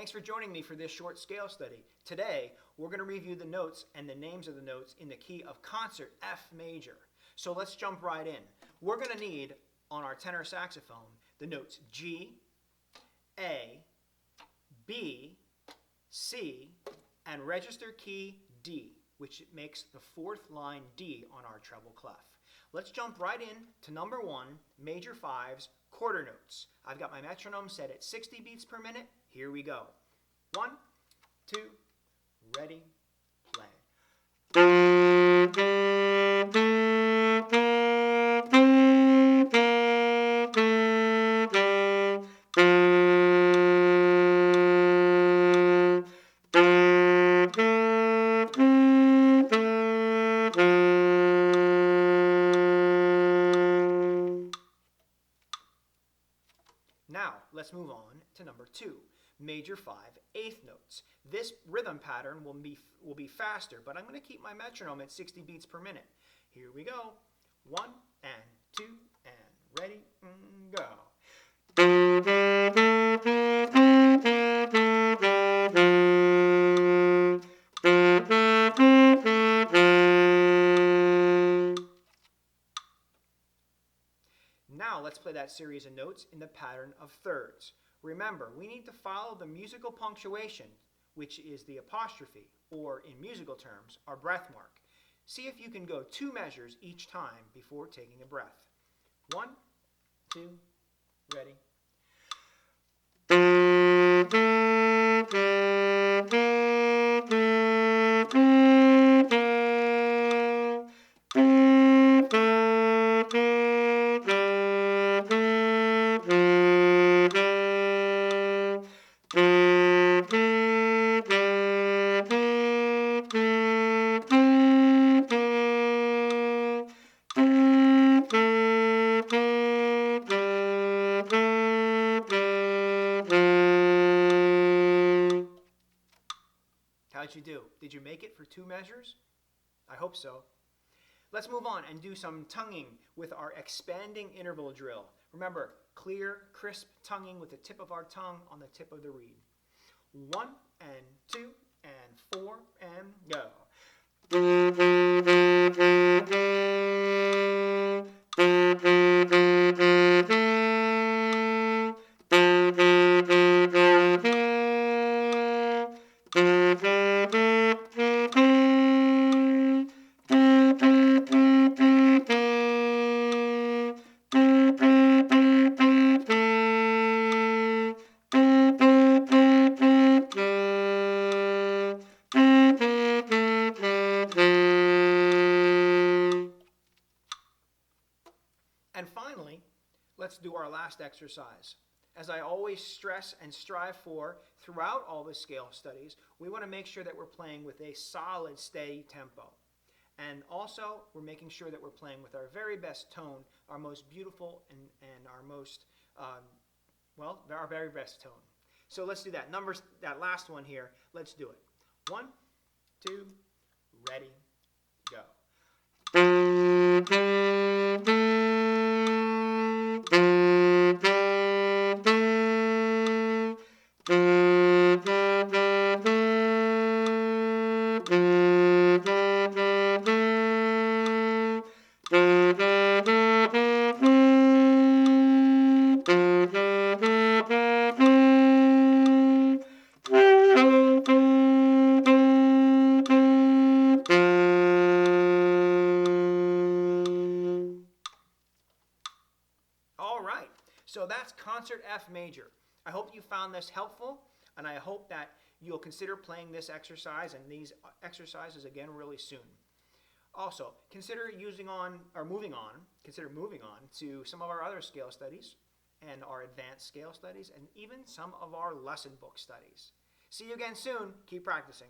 Thanks for joining me for this short scale study. Today, we're going to review the notes and the names of the notes in the key of concert F major. So let's jump right in. We're going to need, on our tenor saxophone, the notes G, A, B, C, and register key D, which makes the fourth line D on our treble clef. Let's jump right in to number 1, major 5's quarter notes. I've got my metronome set at 60 beats per minute. Here we go. 1, 2, ready, play. Now, let's move on to number 2, major 5 eighth notes. This rhythm pattern will be faster, but I'm going to keep my metronome at 60 beats per minute. Here we go. 1 and 2 and ready, go. Now let's play that series of notes in the pattern of thirds. Remember, we need to follow the musical punctuation, which is the apostrophe, or in musical terms, our breath mark. See if you can go 2 measures each time before taking a breath. 1, 2, ready. How'd you do? Did you make it for 2 measures? I hope so. Let's move on and do some tonguing with our expanding interval drill. Remember, clear, crisp tonguing with the tip of our tongue on the tip of the reed. 1 and 2 and 4 and go. And finally, let's do our last exercise. As I always stress and strive for throughout all the scale studies, we want to make sure that we're playing with a solid, steady tempo. And also, we're making sure that we're playing with our very best tone, our most beautiful and our most, our very best tone. So let's do that. That last one here, let's do it. 1, 2, ready, go. All right, so that's concert F major. I hope you found this helpful, and I hope that you'll consider playing this exercise and these exercises again really soon. Also, consider moving on to some of our other scale studies and our advanced scale studies and even some of our lesson book studies. See you again soon. Keep practicing.